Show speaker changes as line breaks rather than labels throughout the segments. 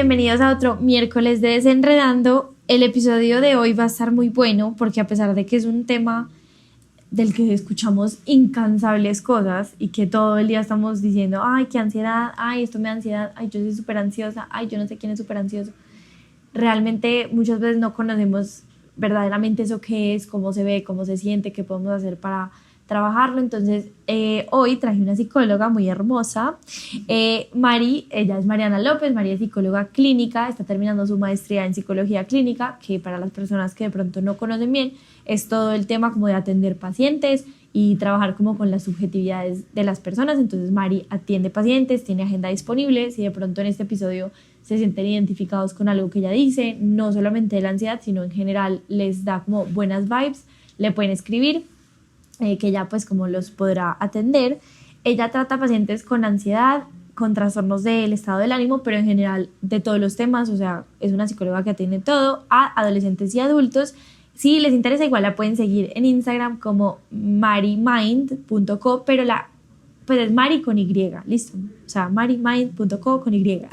bienvenidos a otro miércoles de Desenredando. El episodio de hoy va a estar muy bueno porque a pesar de que es un tema del que escuchamos incansables cosas y que todo el día estamos diciendo, ay, qué ansiedad, ay, esto me da ansiedad, ay, yo soy súper ansiosa, ay, yo no sé quién es súper ansioso. Realmente muchas veces no conocemos verdaderamente eso qué es, cómo se ve, cómo se siente, qué podemos hacer para trabajarlo. Entonces hoy traje una psicóloga muy hermosa, Mari. Ella es Mariana López. Mari es psicóloga clínica, está terminando su maestría en psicología clínica, que para las personas que de pronto no conocen bien es todo el tema como de atender pacientes y trabajar como con las subjetividades de las personas. Entonces Mari atiende pacientes, tiene agenda disponible. Si de pronto en este episodio se sienten identificados con algo que ella dice, no solamente de la ansiedad, sino en general les da como buenas vibes, le pueden escribir, que ella pues como los podrá atender. Ella trata a pacientes con ansiedad, con trastornos del estado del ánimo, pero en general de todos los temas. O sea, es una psicóloga que atiende todo a adolescentes y adultos. Si les interesa, igual la pueden seguir en Instagram como marimind.co, pero pues es Mari con Y, listo. O sea, marimind.co con Y.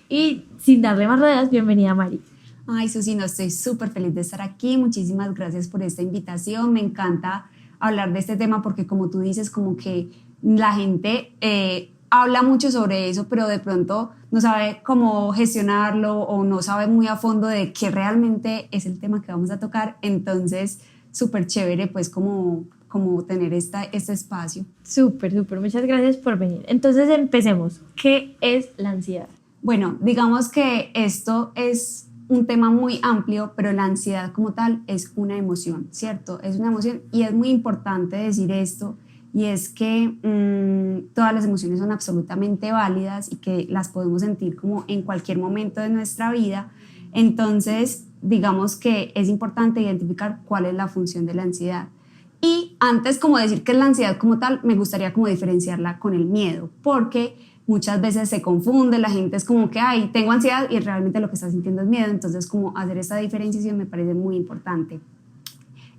Y sin darle más ruedas, bienvenida, Mari.
Ay, Susi, no, estoy súper feliz de estar aquí. Muchísimas gracias por esta invitación. Me encanta hablar de este tema porque, como tú dices, como que la gente habla mucho sobre eso, pero de pronto no sabe cómo gestionarlo o no sabe muy a fondo de qué realmente es el tema que vamos a tocar. Entonces, súper chévere pues como tener este espacio.
Súper, muchas gracias por venir. Entonces empecemos. ¿Qué es la ansiedad?
Bueno, digamos que esto es un tema muy amplio, pero la ansiedad como tal es una emoción, ¿cierto? Es una emoción y es muy importante decir esto, y es que todas las emociones son absolutamente válidas y que las podemos sentir como en cualquier momento de nuestra vida. Entonces, digamos que es importante identificar cuál es la función de la ansiedad. Y antes como decir que es la ansiedad como tal, me gustaría como diferenciarla con el miedo, porque muchas veces se confunde, la gente es como que, ay, tengo ansiedad, y realmente lo que está sintiendo es miedo. Entonces, como hacer esta diferenciación me parece muy importante.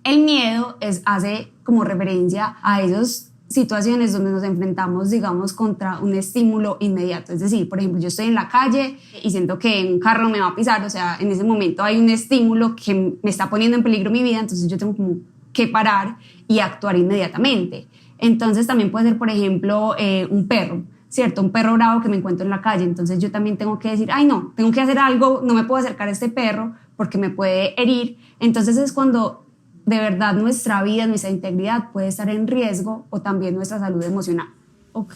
El miedo hace como referencia a esas situaciones donde nos enfrentamos, digamos, contra un estímulo inmediato. Es decir, por ejemplo, yo estoy en la calle y siento que un carro me va a pisar, o sea, en ese momento hay un estímulo que me está poniendo en peligro mi vida, entonces yo tengo como que parar y actuar inmediatamente. Entonces también puede ser, por ejemplo, un perro, ¿cierto? Un perro bravo que me encuentro en la calle, entonces yo también tengo que decir, ay no, tengo que hacer algo, no me puedo acercar a este perro porque me puede herir. Entonces es cuando de verdad nuestra vida, nuestra integridad puede estar en riesgo, o también nuestra salud emocional.
Ok,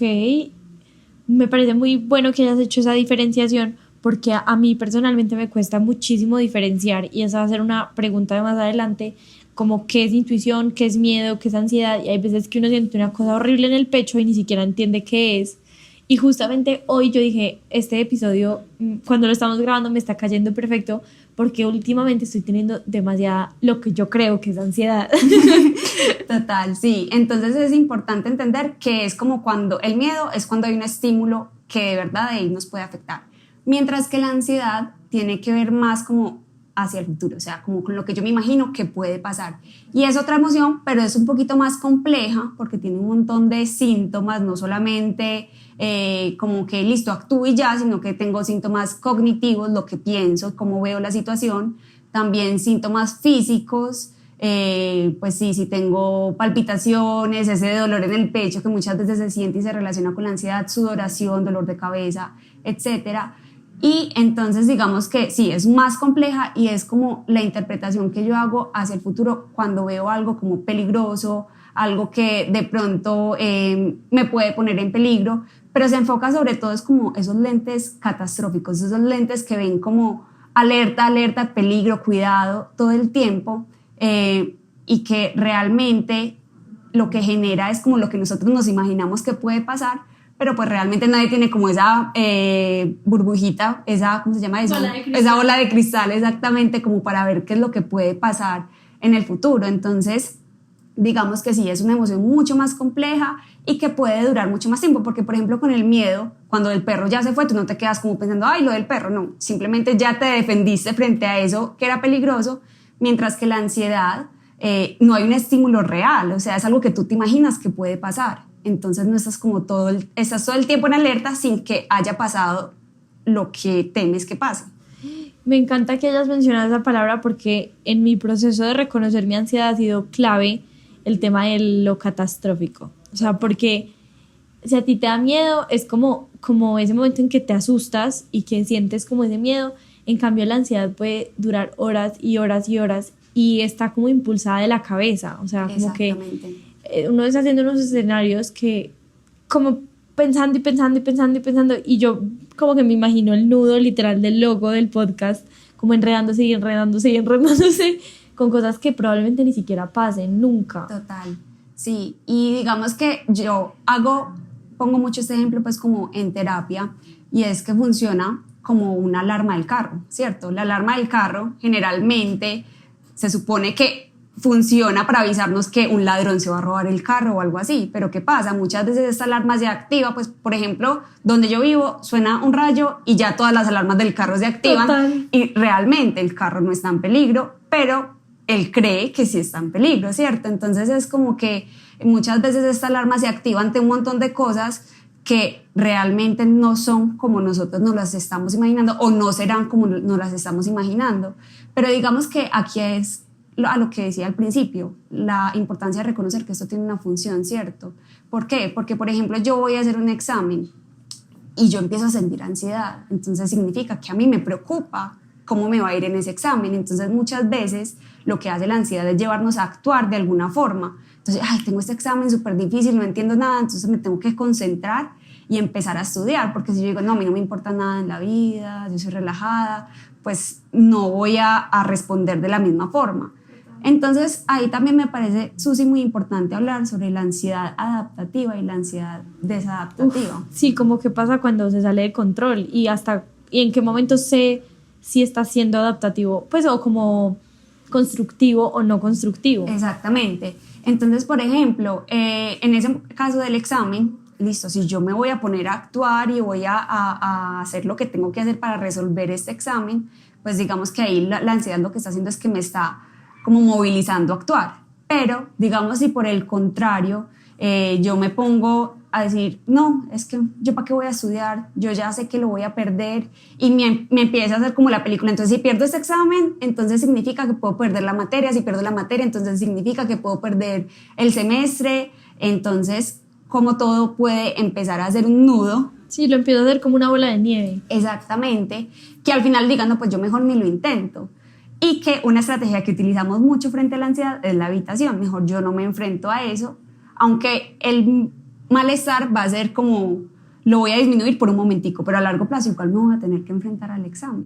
me parece muy bueno que hayas hecho esa diferenciación, porque a mí personalmente me cuesta muchísimo diferenciar, y esa va a ser una pregunta de más adelante, como qué es intuición, qué es miedo, qué es ansiedad. Y hay veces que uno siente una cosa horrible en el pecho y ni siquiera entiende qué es. Y justamente hoy yo dije, este episodio, cuando lo estamos grabando, me está cayendo perfecto, porque últimamente estoy teniendo demasiada, lo que yo creo que es ansiedad.
Total, sí. Entonces es importante entender que es como cuando el miedo es cuando hay un estímulo que de verdad ahí nos puede afectar, mientras que la ansiedad tiene que ver más como hacia el futuro, o sea, como con lo que yo me imagino que puede pasar. Y es otra emoción, pero es un poquito más compleja porque tiene un montón de síntomas, no solamente como que listo, actúo y ya, sino que tengo síntomas cognitivos, lo que pienso, cómo veo la situación, también síntomas físicos, pues sí tengo palpitaciones, ese dolor en el pecho que muchas veces se siente y se relaciona con la ansiedad, sudoración, dolor de cabeza, etcétera. Y entonces digamos que sí, es más compleja y es como la interpretación que yo hago hacia el futuro cuando veo algo como peligroso, algo que de pronto me puede poner en peligro, pero se enfoca sobre todo es como esos lentes catastróficos, esos lentes que ven como alerta, alerta, peligro, cuidado todo el tiempo, y que realmente lo que genera es como lo que nosotros nos imaginamos que puede pasar, pero pues realmente nadie tiene como esa burbujita, esa, ¿cómo se llama eso? Esa bola de cristal, exactamente, como para ver qué es lo que puede pasar en el futuro. Entonces, digamos que sí, es una emoción mucho más compleja y que puede durar mucho más tiempo, porque por ejemplo con el miedo, cuando el perro ya se fue, tú no te quedas como pensando, ay, lo del perro, no, simplemente ya te defendiste frente a eso que era peligroso, mientras que la ansiedad no hay un estímulo real, o sea, es algo que tú te imaginas que puede pasar. Entonces no estás como estás todo el tiempo en alerta sin que haya pasado lo que temes que pase.
Me encanta que hayas mencionado esa palabra porque en mi proceso de reconocer mi ansiedad ha sido clave el tema de lo catastrófico. O sea, porque si a ti te da miedo, es como ese momento en que te asustas y que sientes como ese miedo. En cambio, la ansiedad puede durar horas y horas y horas y está como impulsada de la cabeza. O sea, como que uno está haciendo unos escenarios que como pensando y pensando y pensando y pensando, y yo como que me imagino el nudo literal del logo del podcast como enredándose y enredándose y enredándose con cosas que probablemente ni siquiera pasen nunca.
Total, sí. Y digamos que yo pongo mucho este ejemplo pues como en terapia, y es que funciona como una alarma del carro, ¿cierto? La alarma del carro generalmente se supone que funciona para avisarnos que un ladrón se va a robar el carro o algo así, pero ¿qué pasa? Muchas veces esta alarma se activa, pues por ejemplo, donde yo vivo suena un rayo y ya todas las alarmas del carro se activan. Total. Y realmente el carro no está en peligro, pero él cree que sí está en peligro, ¿cierto? Entonces es como que muchas veces esta alarma se activa ante un montón de cosas que realmente no son como nosotros nos las estamos imaginando, o no serán como nos las estamos imaginando. Pero digamos que aquí es a lo que decía al principio, la importancia de reconocer que esto tiene una función, ¿cierto? ¿Por qué? Porque, por ejemplo, yo voy a hacer un examen y yo empiezo a sentir ansiedad. Entonces significa que a mí me preocupa cómo me va a ir en ese examen. Entonces muchas veces lo que hace la ansiedad es llevarnos a actuar de alguna forma. Entonces, tengo este examen súper difícil, no entiendo nada, entonces me tengo que concentrar y empezar a estudiar, porque si yo digo, no, a mí no me importa nada en la vida, yo soy relajada, pues no voy a responder de la misma forma. Entonces ahí también me parece, Susi, muy importante hablar sobre la ansiedad adaptativa y la ansiedad desadaptativa.
Sí, como que pasa cuando se sale de control y en qué momento sé si está siendo adaptativo, pues, o como constructivo o no constructivo.
Exactamente. Entonces, por ejemplo, en ese caso del examen, listo, si yo me voy a poner a actuar y voy a hacer lo que tengo que hacer para resolver este examen, pues digamos que ahí la ansiedad lo que está haciendo es que me está como movilizando a actuar. Pero digamos si por el contrario yo me pongo a decir, no, es que yo para qué voy a estudiar, yo ya sé que lo voy a perder, y me empieza a hacer como la película. Entonces si pierdo este examen, entonces significa que puedo perder la materia, si pierdo la materia, entonces significa que puedo perder el semestre. Entonces como todo puede empezar a hacer un nudo.
Sí, lo empiezo a hacer como una bola de nieve.
Exactamente, que al final digan, no, pues yo mejor ni lo intento. Y que una estrategia que utilizamos mucho frente a la ansiedad es la evitación. Mejor yo no me enfrento a eso, aunque el malestar va a ser como, lo voy a disminuir por un momentico, pero a largo plazo igual me voy a tener que enfrentar al examen.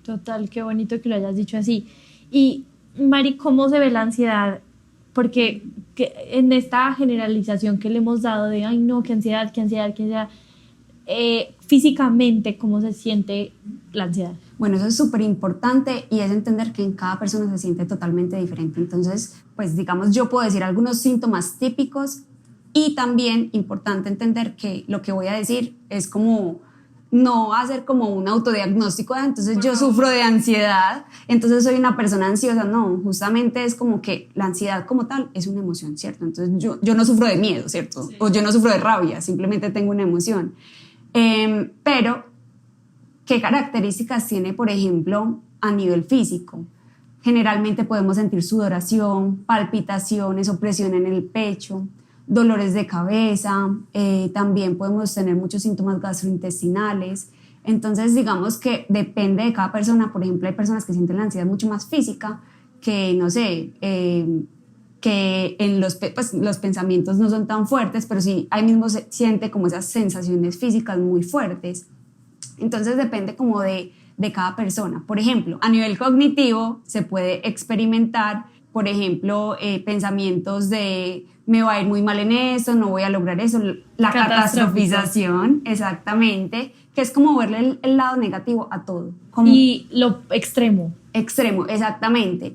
Total, qué bonito que lo hayas dicho así. Y Mari, ¿cómo se ve la ansiedad? Porque en esta generalización que le hemos dado de, ay no, qué ansiedad, qué ansiedad, qué ansiedad, físicamente, ¿cómo se siente la ansiedad?
Bueno, eso es súper importante, y es entender que en cada persona se siente totalmente diferente. Entonces, pues digamos, yo puedo decir algunos síntomas típicos, y también importante entender que lo que voy a decir es como no hacer como un autodiagnóstico, entonces yo sufro de ansiedad, entonces soy una persona ansiosa. No, justamente es como que la ansiedad como tal es una emoción, ¿cierto? Entonces yo no sufro de miedo, ¿cierto? Sí. O yo no sufro de rabia, simplemente tengo una emoción. Pero, ¿qué características tiene, por ejemplo, a nivel físico? Generalmente podemos sentir sudoración, palpitaciones o presión en el pecho, dolores de cabeza, también podemos tener muchos síntomas gastrointestinales. Entonces, digamos que depende de cada persona. Por ejemplo, hay personas que sienten la ansiedad mucho más física, que no sé, que en los pensamientos no son tan fuertes, pero sí ahí mismo se siente como esas sensaciones físicas muy fuertes. Entonces depende como de cada persona. Por ejemplo, a nivel cognitivo se puede experimentar, por ejemplo, pensamientos de me va a ir muy mal en eso, no voy a lograr eso, la catastrofización, exactamente, que es como verle el lado negativo a todo. Como
y lo extremo.
Extremo, exactamente.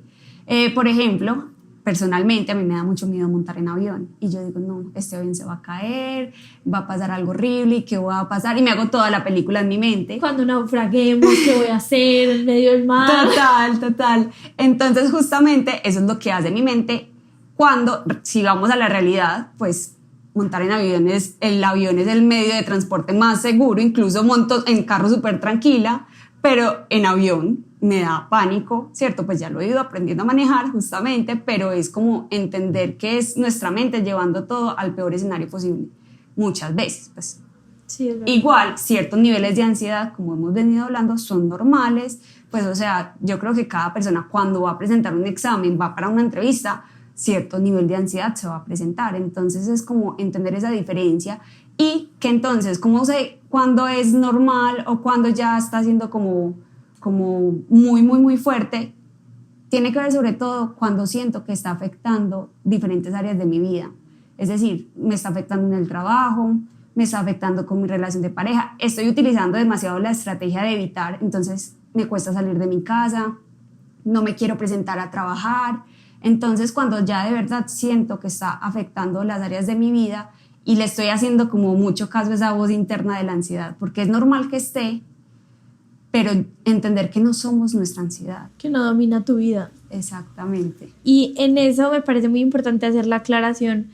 Por ejemplo, personalmente a mí me da mucho miedo montar en avión, y yo digo, no, este avión se va a caer, va a pasar algo horrible, ¿y qué va a pasar? Y me hago toda la película en mi mente.
Cuando naufraguemos, ¿qué voy a hacer en medio del mar?
Total. Entonces justamente eso es lo que hace mi mente cuando, si vamos a la realidad, pues montar en aviones, el avión es el medio de transporte más seguro, incluso monto en carro súper tranquila, pero en avión me da pánico, ¿cierto? Pues ya lo he ido aprendiendo a manejar justamente, pero es como entender que es nuestra mente llevando todo al peor escenario posible, muchas veces, pues.
Sí, es verdad.
Igual, ciertos niveles de ansiedad, como hemos venido hablando, son normales, pues o sea, yo creo que cada persona cuando va a presentar un examen, va para una entrevista, cierto nivel de ansiedad se va a presentar, entonces es como entender esa diferencia y que entonces, ¿cómo sé cuándo es normal o cuándo ya está siendo como muy fuerte? Tiene que ver sobre todo cuando siento que está afectando diferentes áreas de mi vida, es decir, me está afectando en el trabajo, me está afectando con mi relación de pareja, estoy utilizando demasiado la estrategia de evitar, entonces me cuesta salir de mi casa, no me quiero presentar a trabajar. Entonces, cuando ya de verdad siento que está afectando las áreas de mi vida y le estoy haciendo como mucho caso a esa voz interna de la ansiedad, porque es normal que esté, pero entender que no somos nuestra ansiedad.
Que no domina tu vida.
Exactamente.
Y en eso me parece muy importante hacer la aclaración,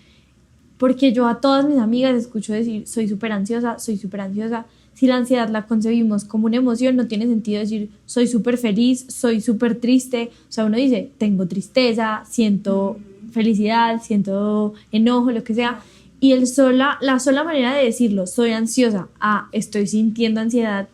porque yo a todas mis amigas escucho decir, soy súper ansiosa, soy súper ansiosa. Si la ansiedad la concebimos como una emoción, no tiene sentido decir, soy súper feliz, soy súper triste. O sea, uno dice, tengo tristeza, siento felicidad, siento enojo, lo que sea. Y la sola manera de decirlo, soy ansiosa, estoy sintiendo ansiedad,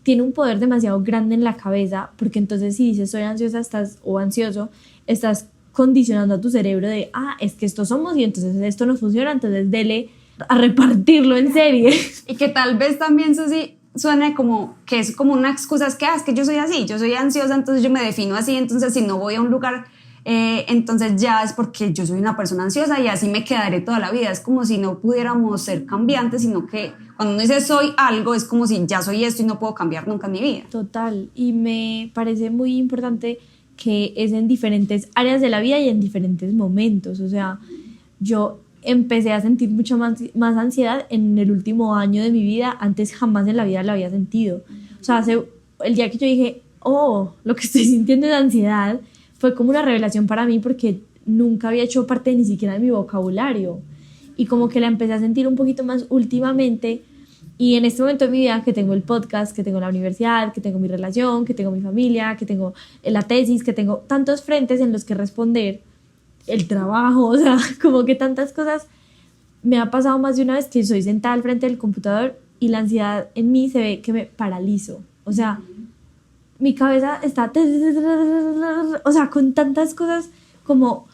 tiene un poder demasiado grande en la cabeza, porque entonces si dices soy ansiosa o ansioso, estás condicionando a tu cerebro de, es que estos somos y entonces esto no funciona, entonces dele a repartirlo en serie.
Y que tal vez también eso sí suene como que es como una excusa, es que yo soy así, yo soy ansiosa, entonces yo me defino así, entonces si no voy a un lugar, entonces ya es porque yo soy una persona ansiosa y así me quedaré toda la vida. Es como si no pudiéramos ser cambiantes, sino que cuando uno dice soy algo, es como si ya soy esto y no puedo cambiar nunca en mi vida.
Total, y me parece muy importante que es en diferentes áreas de la vida y en diferentes momentos. O sea, yo empecé a sentir mucha más ansiedad en el último año de mi vida. Antes jamás en la vida la había sentido. O sea, el día que yo dije, lo que estoy sintiendo es ansiedad, fue como una revelación para mí porque nunca había hecho parte ni siquiera de mi vocabulario. Y como que la empecé a sentir un poquito más últimamente. Y en este momento de mi vida, que tengo el podcast, que tengo la universidad, que tengo mi relación, que tengo mi familia, que tengo la tesis, que tengo tantos frentes en los que responder, el trabajo, o sea, como que tantas cosas, me ha pasado más de una vez que soy sentada al frente del computador y la ansiedad en mí se ve que me paralizo. O sea, mi cabeza está, o sea, con tantas cosas como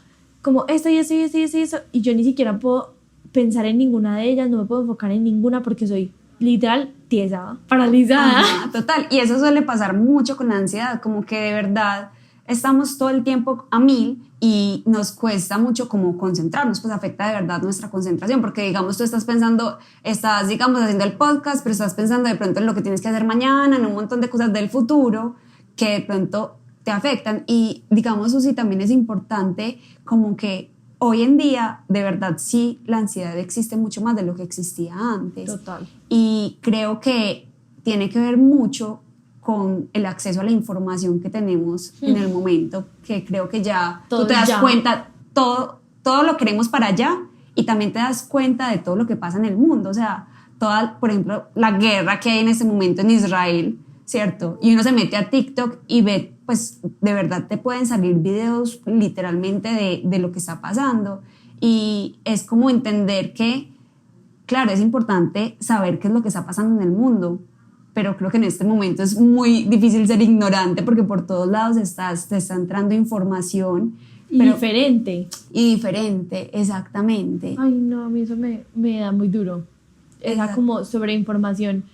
esto y eso y eso y eso y eso, y yo ni siquiera puedo pensar en ninguna de ellas, no me puedo enfocar en ninguna porque soy literal tiesa, paralizada.
Ajá, total, y eso suele pasar mucho con la ansiedad, como que de verdad estamos todo el tiempo a 1000 y nos cuesta mucho como concentrarnos, pues afecta de verdad nuestra concentración, porque digamos tú estás digamos haciendo el podcast, pero estás pensando de pronto en lo que tienes que hacer mañana, en un montón de cosas del futuro que de pronto te afectan. Y digamos, Susi, también es importante como que hoy en día de verdad sí la ansiedad existe mucho más de lo que existía antes.
Total.
Y creo que tiene que ver mucho con el acceso a la información que tenemos en el momento, que creo que ya
todo
tú te das
ya.
cuenta, todo lo queremos para allá y también te das cuenta de todo lo que pasa en el mundo. O sea, por ejemplo, la guerra que hay en este momento en Israel, ¿cierto? Y uno se mete a TikTok y ve, pues de verdad te pueden salir videos literalmente de lo que está pasando. Y es como entender que, claro, es importante saber qué es lo que está pasando en el mundo, pero creo que en este momento es muy difícil ser ignorante porque por todos lados te está entrando información.
Y diferente.
Y diferente, exactamente.
Ay, no, a mí eso me da muy duro. Esa como sobreinformación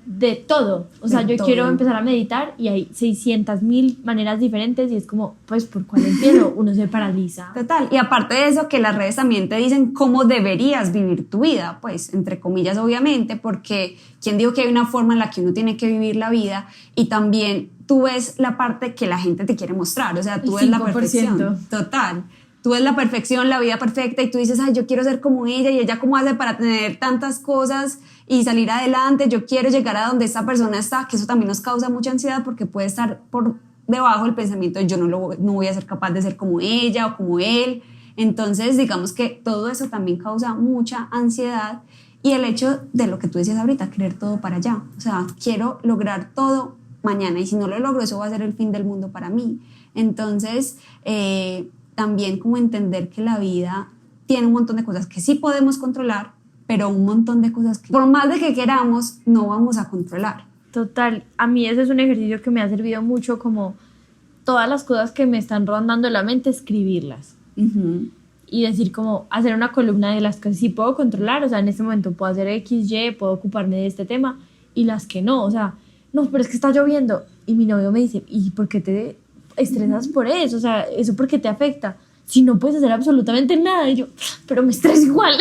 de todo. O sea, yo quiero empezar a meditar y hay 600,000 maneras diferentes y es como, pues, ¿por cuál empiezo? Uno se paraliza.
Total. Y aparte de eso, que las redes también te dicen cómo deberías vivir tu vida, pues, entre comillas, obviamente, porque ¿quién dijo que hay una forma en la que uno tiene que vivir la vida? Y también tú ves la parte que la gente te quiere mostrar, o sea, tú ves la perfección. Total. Tú ves la perfección, la vida perfecta y tú dices, ay, yo quiero ser como ella y ella cómo hace para tener tantas cosas y salir adelante, yo quiero llegar a donde esta persona está, que eso también nos causa mucha ansiedad porque puede estar por debajo el pensamiento de yo no voy a ser capaz de ser como ella o como él. Entonces, digamos que todo eso también causa mucha ansiedad y el hecho de lo que tú decías ahorita, querer todo para allá. O sea, quiero lograr todo mañana y si no lo logro, eso va a ser el fin del mundo para mí. Entonces, también como entender que la vida tiene un montón de cosas que sí podemos controlar, pero un montón de cosas que por más de que queramos, no vamos a controlar.
Total, a mí ese es un ejercicio que me ha servido mucho, como todas las cosas que me están rondando la mente, escribirlas. Y decir como, hacer una columna de las que sí puedo controlar, o sea, en este momento puedo hacer X, Y, puedo ocuparme de este tema, y las que no, o sea, no, pero es que está lloviendo, y mi novio me dice, ¿y por qué te estresas por eso? O sea, ¿eso por qué te afecta? Si no puedes hacer absolutamente nada, y yo, pero me estreso igual.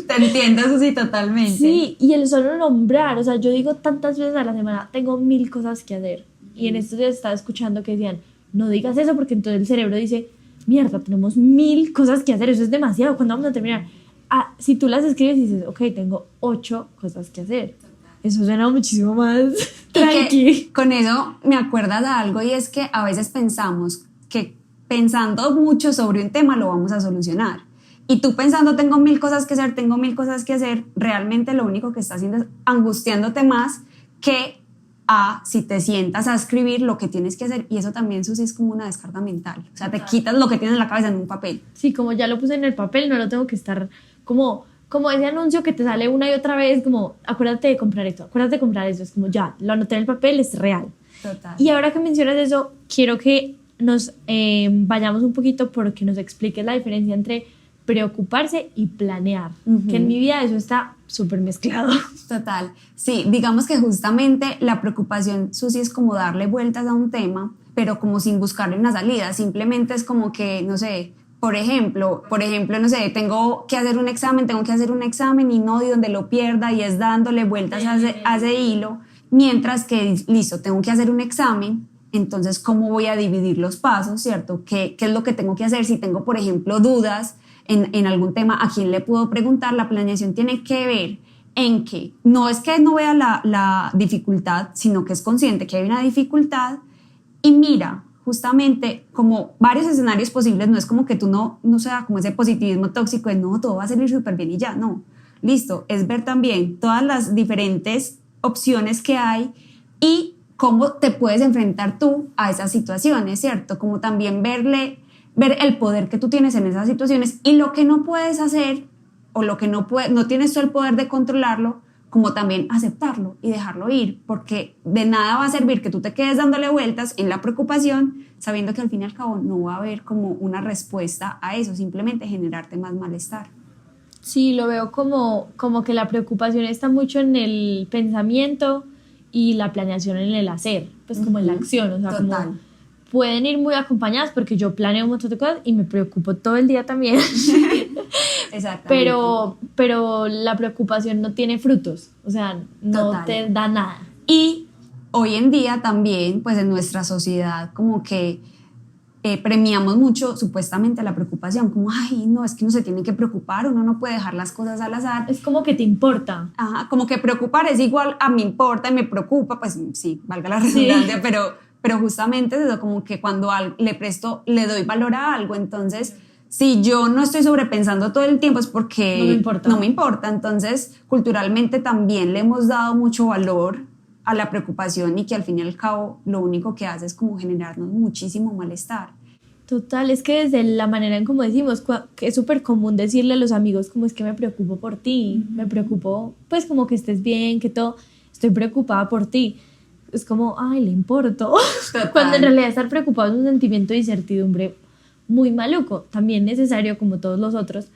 Te entiendo, eso sí, totalmente.
Sí, y el solo nombrar, o sea, yo digo tantas veces a la semana, tengo 1000 cosas que hacer, y en estos días estaba escuchando que decían, no digas eso porque entonces el cerebro dice, mierda, tenemos 1000 cosas que hacer, eso es demasiado, ¿cuándo vamos a terminar? Si tú las escribes y dices, ok, tengo 8 cosas que hacer, eso suena muchísimo más tranqui.
Con eso me acuerdas de algo y es que a veces pensamos que pensando mucho sobre un tema lo vamos a solucionar. Y tú pensando, tengo 1000 cosas que hacer, tengo 1000 cosas que hacer, realmente lo único que estás haciendo es angustiándote más que si te sientas a escribir lo que tienes que hacer. Y eso también, Susi, es como una descarga mental. O sea, te quitas lo que tienes en la cabeza en un papel.
Sí, como ya lo puse en el papel, no lo tengo que estar como ese anuncio que te sale una y otra vez, como acuérdate de comprar esto, acuérdate de comprar esto. Es como ya, lo anoté en el papel, es real.
Total.
Y ahora que mencionas eso, quiero que nos vayamos un poquito porque nos expliques la diferencia entre preocuparse y planear, que en mi vida eso está súper mezclado.
Total, sí, digamos que justamente la preocupación, Susi, es como darle vueltas a un tema, pero como sin buscarle una salida, simplemente es como que, no sé, por ejemplo, no sé, tengo que hacer un examen y no, y donde lo pierda y es dándole vueltas a ese hilo, mientras que, listo, tengo que hacer un examen. Entonces, ¿cómo voy a dividir los pasos, cierto? ¿Qué es lo que tengo que hacer? Si tengo, por ejemplo, dudas en algún tema, ¿a quién le puedo preguntar? La planeación tiene que ver en que no es que no vea la dificultad, sino que es consciente que hay una dificultad y mira justamente como varios escenarios posibles. No es como que tú no sea como ese positivismo tóxico de no, todo va a salir súper bien y ya, no. Listo, es ver también todas las diferentes opciones que hay y cómo te puedes enfrentar tú a esas situaciones, ¿cierto? Como también ver el poder que tú tienes en esas situaciones y lo que no puedes hacer o lo que no tienes tú el poder de controlarlo, como también aceptarlo y dejarlo ir, porque de nada va a servir que tú te quedes dándole vueltas en la preocupación, sabiendo que al fin y al cabo no va a haber como una respuesta a eso, simplemente generarte más malestar.
Sí, lo veo como que la preocupación está mucho en el pensamiento y la planeación en el hacer, pues como en la acción, o sea,
total.
Como pueden ir muy acompañadas porque yo planeo un montón de cosas y me preocupo todo el día también.
Exactamente.
Pero la preocupación no tiene frutos, o sea, no
total.
te da nada.
Y hoy en día también, pues en nuestra sociedad como que premiamos mucho supuestamente la preocupación, como, ay, no, es que uno se tiene que preocupar, uno no puede dejar las cosas al azar.
Es como que te importa.
Ajá, como que preocupar es igual a me importa y me preocupa, pues sí, valga la redundancia, sí. pero justamente es eso, como que cuando le doy valor a algo, entonces si yo no estoy sobrepensando todo el tiempo es porque no me importa. Entonces culturalmente también le hemos dado mucho valor a la preocupación y que al fin y al cabo lo único que hace es como generarnos muchísimo malestar.
Total, es que desde la manera en como decimos, que es súper común decirle a los amigos como es que me preocupo por ti, me preocupo pues como que estés bien, que todo, estoy preocupada por ti. Es como, ay, le importo. Cuando en realidad estar preocupado es un sentimiento de incertidumbre muy maluco, también necesario como todos los otros,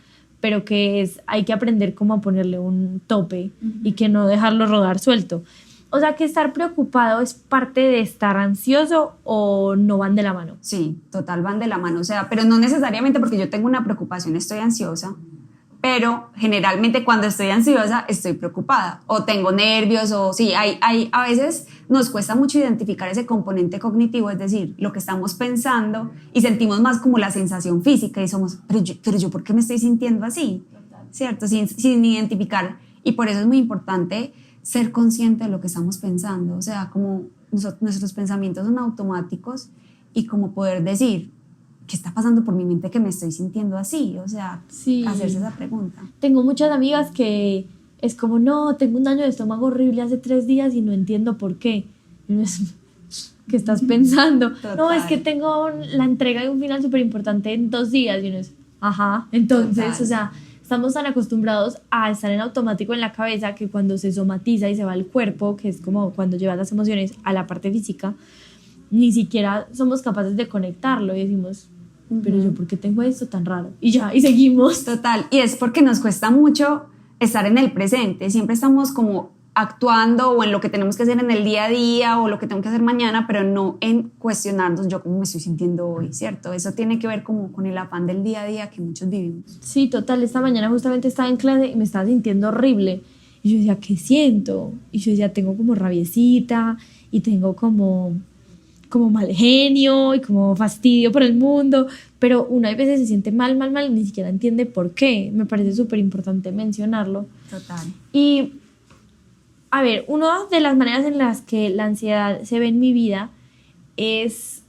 pero que hay que aprender cómo a ponerle un tope y que no dejarlo rodar suelto. O sea, que estar preocupado es parte de estar ansioso o no van de la mano.
Sí, total, van de la mano. O sea, pero no necesariamente porque yo tengo una preocupación estoy ansiosa, pero generalmente cuando estoy ansiosa estoy preocupada o tengo nervios o sí, a veces nos cuesta mucho identificar ese componente cognitivo, es decir, lo que estamos pensando y sentimos más como la sensación física y somos, pero yo ¿por qué me estoy sintiendo así? ¿Cierto? Sin identificar, y por eso es muy importante ser consciente de lo que estamos pensando, o sea, como nuestros pensamientos son automáticos y como poder decir, ¿qué está pasando por mi mente que me estoy sintiendo así? O sea,
Sí.
hacerse esa pregunta.
Tengo muchas amigas que es como, no, tengo un daño de estómago horrible hace 3 días y no entiendo por qué. Y uno es, ¿qué estás pensando?
Total.
No, es que tengo la entrega de un final súper importante en 2 días. Y uno es, ajá. Entonces,
Total.
o sea, estamos tan acostumbrados a estar en automático en la cabeza que cuando se somatiza y se va al cuerpo, que es como cuando llevas las emociones a la parte física, ni siquiera somos capaces de conectarlo y decimos, pero yo, ¿por qué tengo esto tan raro? Y ya, y seguimos.
Total, y es porque nos cuesta mucho estar en el presente, siempre estamos como actuando o en lo que tenemos que hacer en el día a día o lo que tengo que hacer mañana, pero no en cuestionarnos yo cómo me estoy sintiendo hoy, ¿cierto? Eso tiene que ver como con el afán del día a día que muchos vivimos.
Sí, total, esta mañana justamente estaba en clase y me estaba sintiendo horrible. Y yo decía, ¿qué siento? Y yo decía, tengo como rabiecita y tengo como mal genio y como fastidio por el mundo, pero uno a veces se siente mal y ni siquiera entiende por qué. Me parece súper importante mencionarlo.
Total.
Y, a ver, una de las maneras en las que la ansiedad se ve en mi vida es,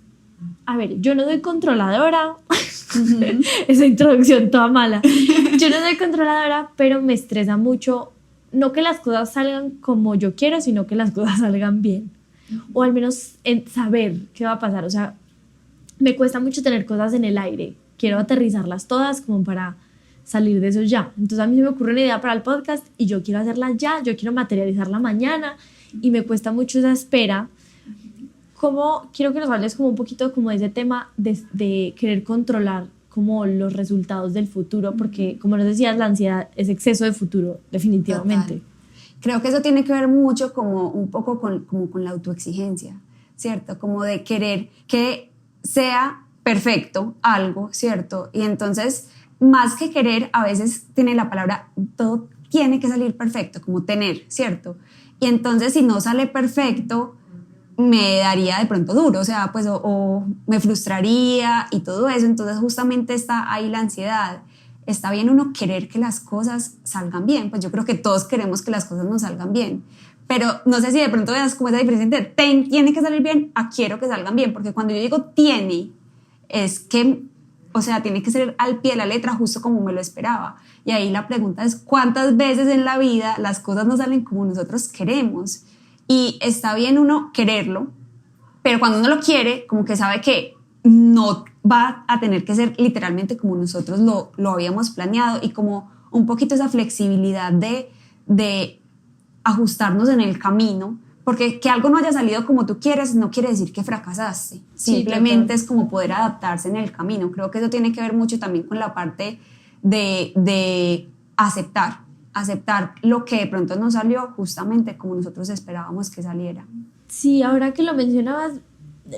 a ver, yo no soy controladora, esa introducción toda mala, yo no soy controladora, pero me estresa mucho, no que las cosas salgan como yo quiero, sino que las cosas salgan bien. O al menos en saber qué va a pasar. O sea, me cuesta mucho tener cosas en el aire. Quiero aterrizarlas todas como para salir de eso ya. Entonces a mí se me ocurre una idea para el podcast y yo quiero hacerla ya, yo quiero materializarla mañana y me cuesta mucho esa espera. Como quiero que nos hables como un poquito como de ese tema de querer controlar como los resultados del futuro, porque como nos decías, la ansiedad es exceso de futuro, definitivamente.
Total. Creo que eso tiene que ver mucho como un poco como con la autoexigencia, ¿cierto? Como de querer que sea perfecto algo, ¿cierto? Y entonces, más que querer, a veces tiene la palabra, todo tiene que salir perfecto, como tener, ¿cierto? Y entonces, si no sale perfecto, me daría de pronto duro, o sea, pues, o me frustraría y todo eso. Entonces, justamente está ahí la ansiedad. Está bien uno querer que las cosas salgan bien, pues yo creo que todos queremos que las cosas nos salgan bien, pero no sé si de pronto veas como esa diferencia entre tiene que salir bien a quiero que salgan bien, porque cuando yo digo tiene, es que, o sea, tiene que ser al pie de la letra, justo como me lo esperaba. Y ahí la pregunta es, ¿cuántas veces en la vida las cosas no salen como nosotros queremos? Y está bien uno quererlo, pero cuando uno lo quiere, como que sabe que no va a tener que ser literalmente como nosotros lo habíamos planeado, y como un poquito esa flexibilidad de ajustarnos en el camino, porque que algo no haya salido como tú quieres no quiere decir que fracasaste, simplemente es como poder adaptarse en el camino. Creo que eso tiene que ver mucho también con la parte de aceptar lo que de pronto no salió justamente como nosotros esperábamos que saliera.
Sí, ahora que lo mencionabas,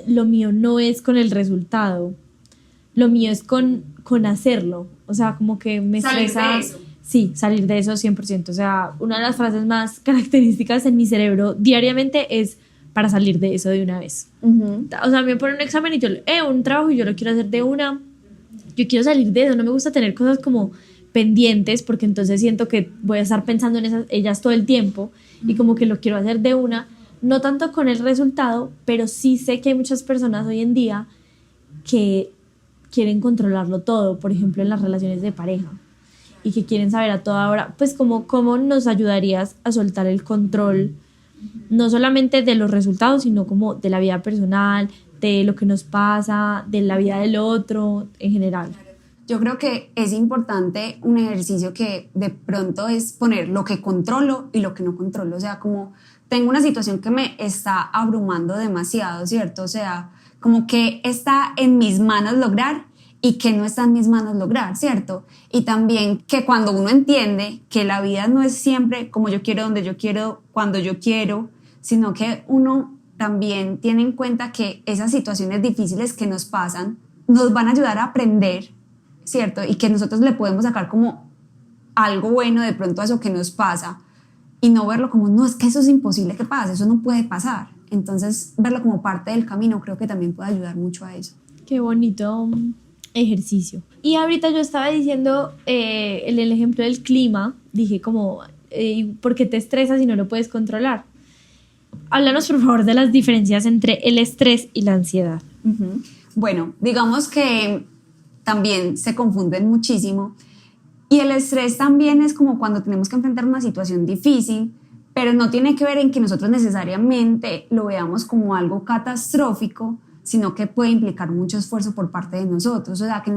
lo mío no es con el resultado, lo mío es con hacerlo, o sea, como que me estresa.
Salir de eso.
Sí, salir de eso 100%, o sea, una de las frases más características en mi cerebro diariamente es para salir de eso de una vez. O sea, me ponen un examen y yo, un trabajo y yo lo quiero hacer de una, yo quiero salir de eso, no me gusta tener cosas como pendientes porque entonces siento que voy a estar pensando en ellas todo el tiempo y como que lo quiero hacer de una. No tanto con el resultado, pero sí sé que hay muchas personas hoy en día que quieren controlarlo todo, por ejemplo, en las relaciones de pareja, y que quieren saber a toda hora, pues cómo nos ayudarías a soltar el control, no solamente de los resultados, sino como de la vida personal, de lo que nos pasa, de la vida del otro, en general.
Yo creo que es importante un ejercicio que de pronto es poner lo que controlo y lo que no controlo, o sea, como tengo una situación que me está abrumando demasiado, ¿cierto? O sea, como que está en mis manos lograr y que no está en mis manos lograr, ¿cierto? Y también que cuando uno entiende que la vida no es siempre como yo quiero, donde yo quiero, cuando yo quiero, sino que uno también tiene en cuenta que esas situaciones difíciles que nos pasan nos van a ayudar a aprender, ¿cierto? Y que nosotros le podemos sacar como algo bueno de pronto a eso que nos pasa, y no verlo como, no, es que eso es imposible que pase, eso no puede pasar. Entonces, verlo como parte del camino creo que también puede ayudar mucho a eso.
Qué bonito ejercicio. Y ahorita yo estaba diciendo el ejemplo del clima, dije como, ¿por qué te estresas si no lo puedes controlar? Háblanos por favor de las diferencias entre el estrés y la ansiedad.
Bueno, digamos que también se confunden muchísimo. Y el estrés también es como cuando tenemos que enfrentar una situación difícil, pero no tiene que ver en que nosotros necesariamente lo veamos como algo catastrófico, sino que puede implicar mucho esfuerzo por parte de nosotros, o sea, que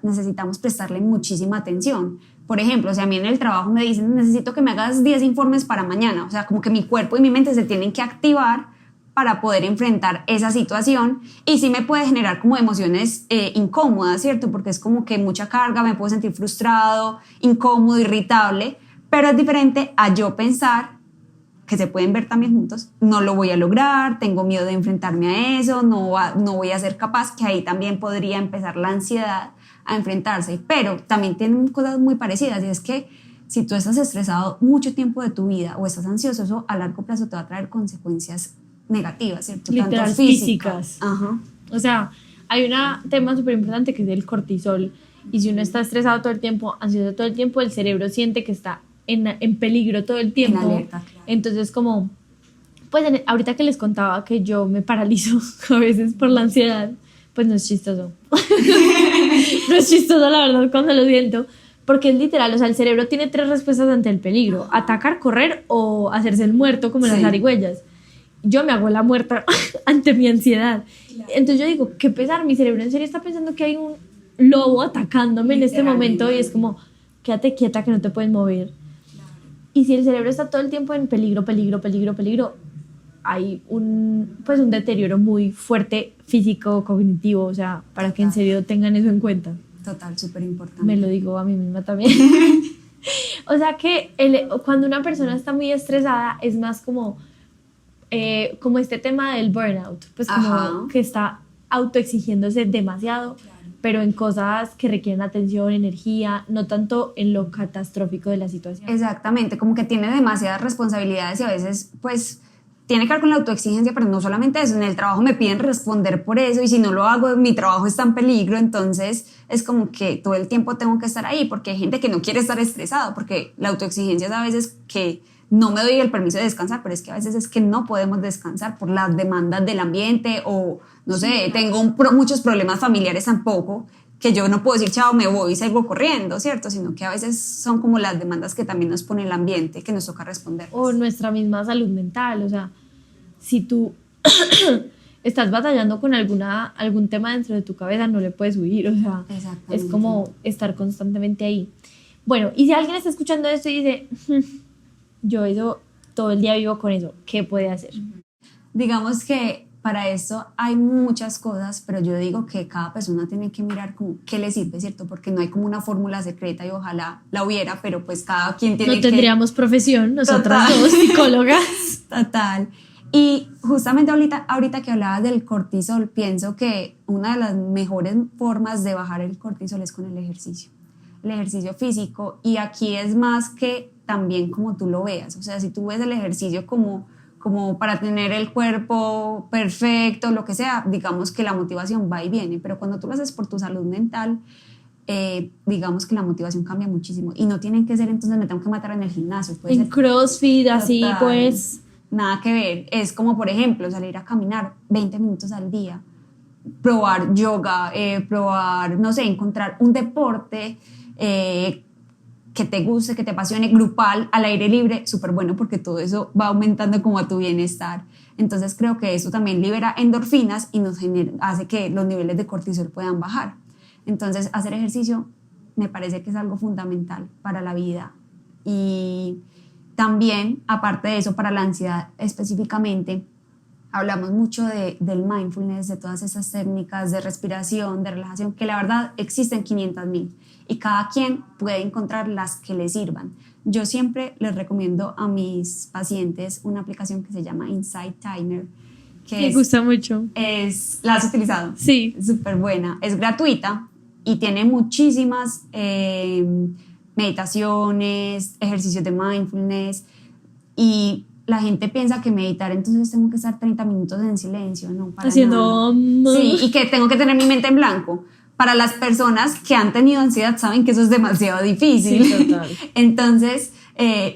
necesitamos prestarle muchísima atención. Por ejemplo, si a mí en el trabajo me dicen, necesito que me hagas 10 informes para mañana, o sea, como que mi cuerpo y mi mente se tienen que activar para poder enfrentar esa situación, y sí me puede generar como emociones incómodas, ¿cierto? Porque es como que mucha carga, me puedo sentir frustrado, incómodo, irritable, pero es diferente a yo pensar que se pueden ver también juntos, no lo voy a lograr, tengo miedo de enfrentarme a eso, no voy a ser capaz, que ahí también podría empezar la ansiedad a enfrentarse, pero también tienen cosas muy parecidas, y es que si tú estás estresado mucho tiempo de tu vida o estás ansioso, eso a largo plazo te va a traer consecuencias negativas, ¿cierto?
Literal,
tanto
físicas.
Ajá.
O sea, hay un tema súper importante que es el cortisol, y si uno está estresado todo el tiempo, ansioso todo el tiempo, el cerebro siente que está en peligro todo el tiempo.
En alerta, claro.
Entonces, como, pues ahorita que les contaba que yo me paralizo a veces por la ansiedad, pues no es chistoso. No es chistoso, la verdad, cuando lo siento, porque es literal, o sea, el cerebro tiene 3 respuestas ante el peligro: atacar, correr o hacerse el muerto, como en las zarigüeyas. Yo me hago la muerta ante mi ansiedad. Claro. Entonces yo digo, qué pesar, mi cerebro en serio está pensando que hay un lobo atacándome en este momento, y es como, quédate quieta que no te puedes mover. Y si el cerebro está todo el tiempo en peligro, hay un deterioro muy fuerte físico, cognitivo, o sea, para que en serio tengan eso en cuenta.
Total, súper importante.
Me lo digo a mí misma también. O sea que cuando una persona está muy estresada es más como este tema del burnout, pues como que está autoexigiéndose demasiado, pero en cosas que requieren atención, energía, no tanto en lo catastrófico de la situación.
Exactamente, como que tiene demasiadas responsabilidades y a veces pues tiene que ver con la autoexigencia, pero no solamente eso, en el trabajo me piden responder por eso, y si no lo hago mi trabajo está en peligro, entonces es como que todo el tiempo tengo que estar ahí, porque hay gente que no quiere estar estresado, porque la autoexigencia es a veces que no me doy el permiso de descansar, pero es que a veces es que no podemos descansar por las demandas del ambiente, o no sé, tengo muchos problemas familiares tampoco, que yo no puedo decir chao, me voy y salgo corriendo, ¿cierto? Sino que a veces son como las demandas que también nos pone el ambiente, que nos toca responder.
O nuestra misma salud mental, o sea, si tú estás batallando con algún tema dentro de tu cabeza, no le puedes huir, o sea, es como estar constantemente ahí. Bueno, y si alguien está escuchando esto y dice, yo eso todo el día vivo con eso, ¿qué puede hacer?
Digamos que para esto hay muchas cosas, pero yo digo que cada persona tiene que mirar como qué le sirve, ¿cierto? Porque no hay como una fórmula secreta, y ojalá la hubiera, pero pues cada quien tiene que...
No tendríamos profesión, nosotras somos psicólogas.
Total. Y justamente ahorita que hablabas del cortisol, pienso que una de las mejores formas de bajar el cortisol es con el ejercicio físico, y aquí es más que también como tú lo veas, o sea, si tú ves el ejercicio como para tener el cuerpo perfecto, lo que sea, digamos que la motivación va y viene, pero cuando tú lo haces por tu salud mental, digamos que la motivación cambia muchísimo, y no tienen que ser entonces me tengo que matar en el gimnasio, puede
en
ser
CrossFit, así pues...
Nada que ver, es como por ejemplo salir a caminar 20 minutos al día, probar yoga, probar, no sé, encontrar un deporte que te guste, que te apasione, grupal, al aire libre, súper bueno, porque todo eso va aumentando como a tu bienestar. Entonces creo que eso también libera endorfinas y hace que los niveles de cortisol puedan bajar. Entonces hacer ejercicio me parece que es algo fundamental para la vida. Y también, aparte de eso, para la ansiedad específicamente, hablamos mucho del mindfulness, de todas esas técnicas de respiración, de relajación, que la verdad existen 500.000 y cada quien puede encontrar las que le sirvan. Yo siempre les recomiendo a mis pacientes una aplicación que se llama Insight Timer.
Me gusta mucho.
¿La has utilizado?
Sí.
Es súper buena, es gratuita y tiene muchísimas meditaciones, ejercicios de mindfulness, y la gente piensa que meditar entonces tengo que estar 30 minutos en silencio, no, para
haciendo
nada. Sí, y que tengo que tener mi mente en blanco. Para las personas que han tenido ansiedad saben que eso es demasiado difícil.
Sí, total.
Entonces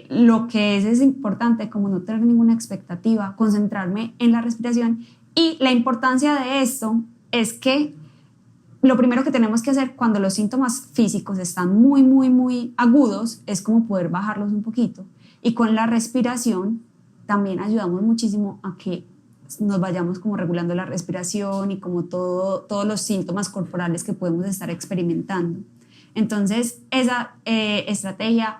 lo que es importante, como no tener ninguna expectativa, concentrarme en la respiración, y la importancia de esto es que lo primero que tenemos que hacer cuando los síntomas físicos están muy, muy, muy agudos es como poder bajarlos un poquito. Y con la respiración también ayudamos muchísimo a que nos vayamos como regulando la respiración y como todos los síntomas corporales que podemos estar experimentando. Entonces, esa estrategia,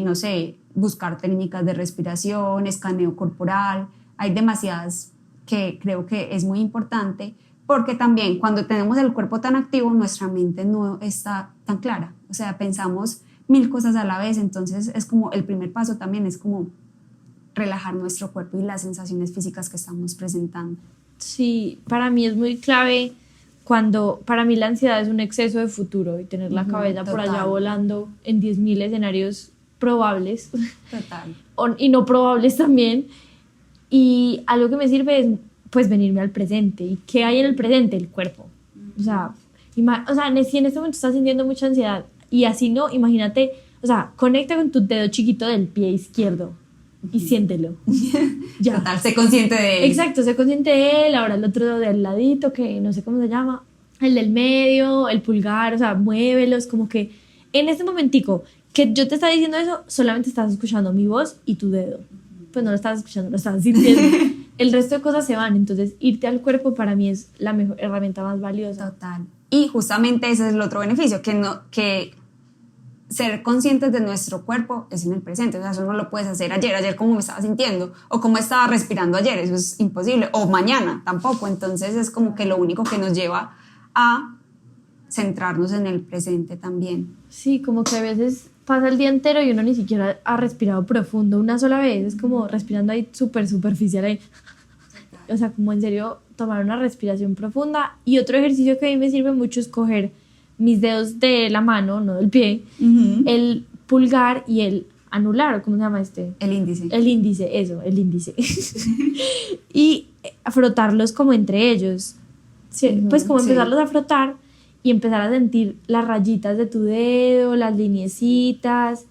no sé, buscar técnicas de respiración, escaneo corporal, hay demasiadas que creo que es muy importante, porque también cuando tenemos el cuerpo tan activo, nuestra mente no está tan clara, o sea, pensamos 1000 cosas a la vez, entonces es como el primer paso también es como relajar nuestro cuerpo y las sensaciones físicas que estamos presentando.
Sí, para mí es muy clave cuando, para mí la ansiedad es un exceso de futuro y tener la cabeza por allá volando en 10.000 escenarios probables.
Total.
Y no probables también. Y algo que me sirve es pues venirme al presente. ¿Y qué hay en el presente? El cuerpo. O sea, si en este momento estás sintiendo mucha ansiedad y así no, imagínate, o sea, conecta con tu dedo chiquito del pie izquierdo y siéntelo. Ya.
Total, sé consciente de él.
Exacto, sé consciente de él. Ahora el otro dedo del ladito, que no sé cómo se llama, el del medio, el pulgar, o sea, muévelos, como que en este momentico que yo te estaba diciendo eso, solamente estás escuchando mi voz y tu dedo. Pues no lo estás escuchando, lo estás sintiendo. El resto de cosas se van, entonces irte al cuerpo para mí es la mejor herramienta más valiosa.
Total. Y justamente ese es el otro beneficio, que ser conscientes de nuestro cuerpo es en el presente. O sea, eso no lo puedes hacer ayer cómo me estaba sintiendo o cómo estaba respirando ayer, eso es imposible, o mañana tampoco. Entonces es como que lo único que nos lleva a centrarnos en el presente también.
Sí, como que a veces pasa el día entero y uno ni siquiera ha respirado profundo una sola vez, es como respirando ahí súper superficial ahí. O sea, como en serio tomar una respiración profunda. Y otro ejercicio que a mí me sirve mucho es coger mis dedos de la mano, no del pie, el pulgar y el anular, ¿o cómo se llama este?
El índice.
El índice, eso, el índice. Y frotarlos como entre ellos. Sí, pues como empezarlos a frotar y empezar a sentir las rayitas de tu dedo, las liniecitas.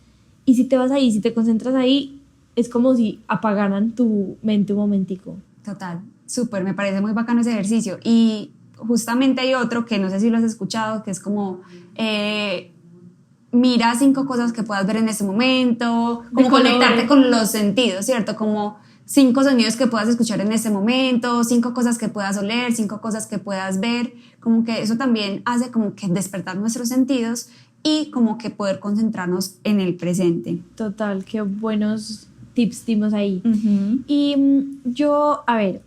Y si te vas ahí, si te concentras ahí, es como si apagaran tu mente un momentico.
Total, súper, me parece muy bacano ese ejercicio. Y justamente hay otro que no sé si lo has escuchado, que es como mira 5 cosas que puedas ver en ese momento, como conectarte con los sentidos, ¿cierto? Como 5 sonidos que puedas escuchar en ese momento, 5 cosas que puedas oler, 5 cosas que puedas ver, como que eso también hace como que despertar nuestros sentidos y como que poder concentrarnos en el presente.
Total, qué buenos tips dimos ahí. Y yo, a ver,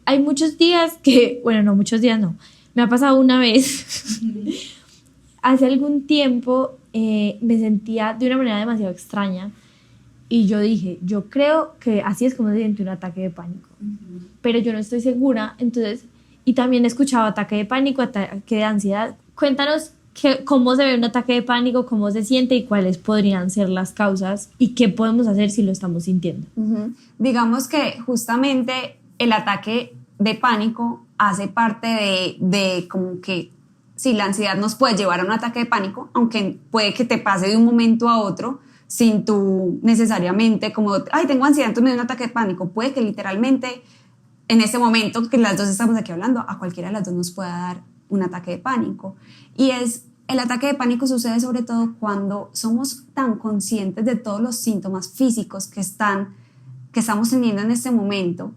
hay muchos días que, bueno, no, muchos días no, me ha pasado una vez, hace algún tiempo me sentía de una manera demasiado extraña y yo dije, yo creo que así es como se siente un ataque de pánico, pero yo no estoy segura, entonces, y también he escuchado ataque de pánico, ataque de ansiedad. Cuéntanos cómo se ve un ataque de pánico, cómo se siente y cuáles podrían ser las causas y qué podemos hacer si lo estamos sintiendo.
Digamos que justamente el ataque de pánico hace parte de como que sí, la ansiedad nos puede llevar a un ataque de pánico, aunque puede que te pase de un momento a otro sin tú necesariamente como, ay, tengo ansiedad, entonces me da un ataque de pánico. Puede que literalmente en ese momento que las dos estamos aquí hablando, a cualquiera de las dos nos pueda dar un ataque de pánico. Y el ataque de pánico sucede sobre todo cuando somos tan conscientes de todos los síntomas físicos que estamos teniendo en este momento,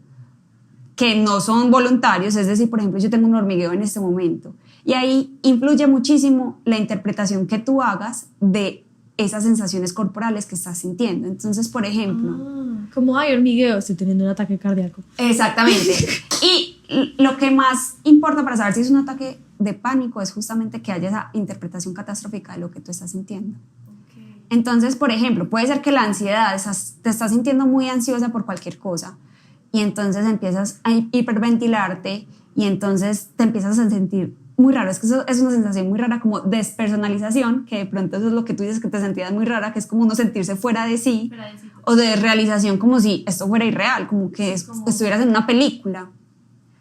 que no son voluntarios, es decir, por ejemplo, yo tengo un hormigueo en este momento y ahí influye muchísimo la interpretación que tú hagas de esas sensaciones corporales que estás sintiendo. Entonces, por ejemplo...
como hay hormigueo, estoy teniendo un ataque cardíaco.
Exactamente. Y lo que más importa para saber si es un ataque de pánico es justamente que haya esa interpretación catastrófica de lo que tú estás sintiendo. Entonces, por ejemplo, puede ser que la ansiedad, te estás sintiendo muy ansiosa por cualquier cosa y entonces empiezas a hiperventilarte y entonces te empiezas a sentir muy raro. Es que eso es una sensación muy rara, como despersonalización, que de pronto eso es lo que tú dices, que te sentías muy rara, que es como uno sentirse fuera de sí, o de realización, como si esto fuera irreal, como que estuvieras en una película.